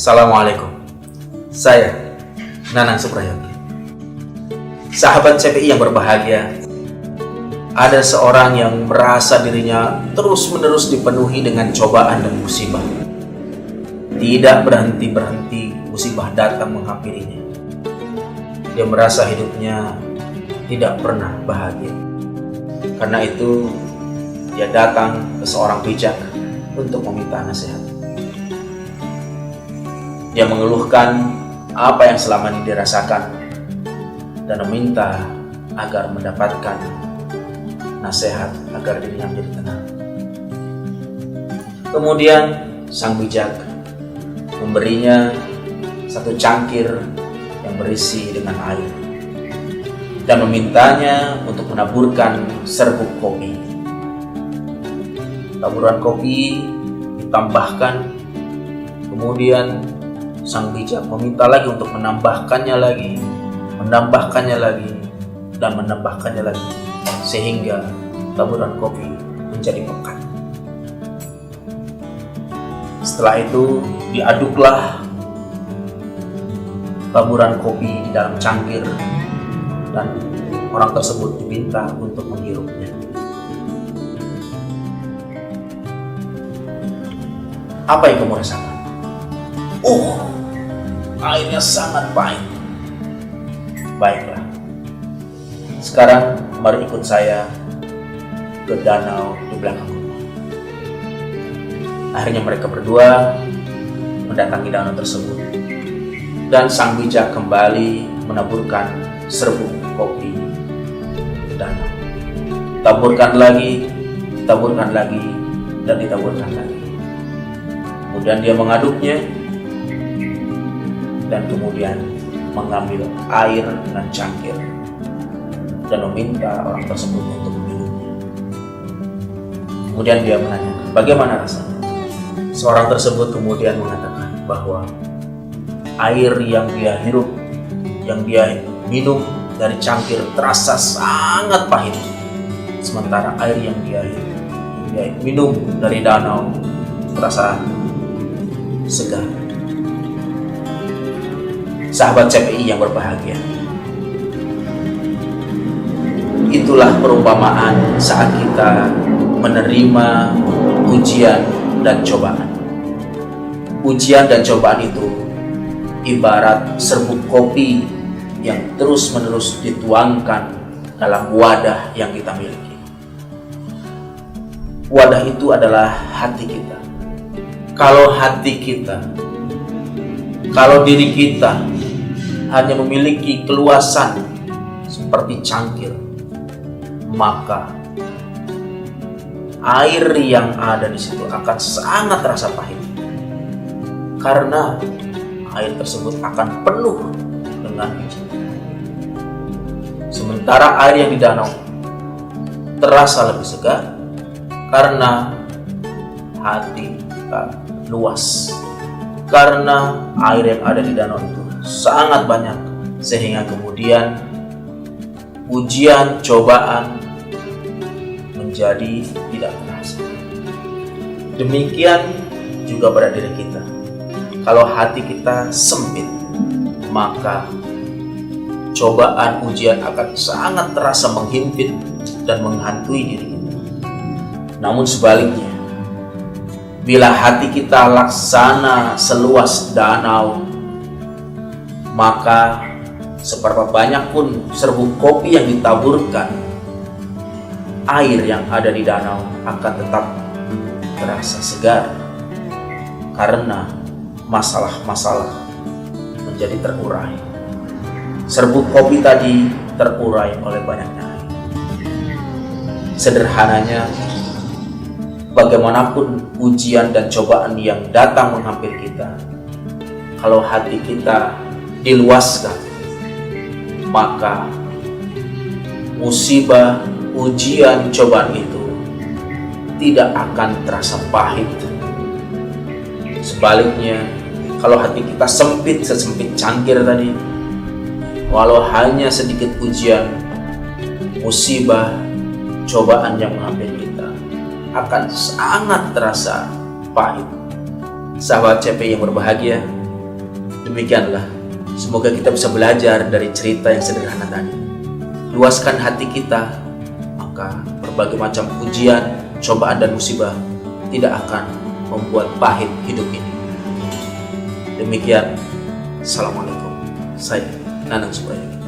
Assalamualaikum. Saya Nanang Suprayogi. Sahabat CPI yang berbahagia, ada seorang yang merasa dirinya terus-menerus dipenuhi dengan cobaan dan musibah. Tidak berhenti-berhenti musibah datang menghampirinya. Dia merasa hidupnya tidak pernah bahagia. Karena itu, dia datang ke seorang bijak untuk meminta nasihat. Dia mengeluhkan apa yang selama ini dirasakan dan meminta agar mendapatkan nasihat agar dirinya menjadi tenang. Kemudian sang bijak memberinya satu cangkir yang berisi dengan air dan memintanya untuk menaburkan serbuk kopi. Taburan kopi ditambahkan, kemudian sang bijak meminta lagi untuk menambahkannya lagi, dan menambahkannya lagi, sehingga taburan kopi menjadi pekat. Setelah itu diaduklah taburan kopi di dalam cangkir dan orang tersebut diminta untuk menghirupnya. Apa yang kamu rasakan? Airnya sangat pahit. Baiklah. Sekarang mari ikut saya ke danau di belakang rumah. Akhirnya mereka berdua mendatangi danau tersebut. Dan sang bijak kembali menaburkan serbuk kopi ke danau. Taburkan lagi, dan ditaburkan lagi. Kemudian dia mengaduknya, dan kemudian mengambil air dengan cangkir dan meminta orang tersebut untuk meminumnya. Kemudian dia menanyakan, bagaimana rasanya? Seorang tersebut kemudian mengatakan bahwa air yang dia hirup, yang dia minum dari cangkir terasa sangat pahit. Sementara air yang dia minum dari danau terasa segar. Sahabat CPI yang berbahagia, itulah perumpamaan saat kita menerima ujian dan cobaan. Ujian dan cobaan itu ibarat serbuk kopi yang terus-menerus dituangkan dalam wadah yang kita miliki. Wadah itu adalah hati kita. Kalau diri kita hanya memiliki keluasan seperti cangkir, maka air yang ada di situ akan sangat terasa pahit, karena air tersebut akan penuh dengan biji. Sementara air yang di danau terasa lebih segar karena hati kita luas, karena air yang ada di danau itu sangat banyak, sehingga kemudian ujian, cobaan menjadi tidak terasa. Demikian juga pada diri kita. Kalau hati kita sempit, maka cobaan, ujian akan sangat terasa menghimpit dan menghantui diri kita. Namun sebaliknya, bila hati kita laksana seluas danau, maka seberapa banyak pun serbuk kopi yang ditaburkan, air yang ada di danau akan tetap terasa segar, karena masalah-masalah menjadi terurai. Serbuk kopi tadi terurai oleh banyaknya air. Sederhananya, bagaimanapun ujian dan cobaan yang datang menghampiri kita, kalau hati kita diluaskan, maka musibah, ujian, cobaan itu tidak akan terasa pahit. Sebaliknya, kalau hati kita sempit sesempit cangkir tadi, walau hanya sedikit ujian, musibah, cobaan yang menghampiri kita akan sangat terasa pahit. Sahabat CPI yang berbahagia, Demikianlah, semoga kita bisa belajar dari cerita yang sederhana tadi. Luaskan hati kita, maka berbagai macam ujian, cobaan dan musibah tidak akan membuat pahit hidup ini. Demikian, Assalamualaikum. Saya Nanang Subrayadi.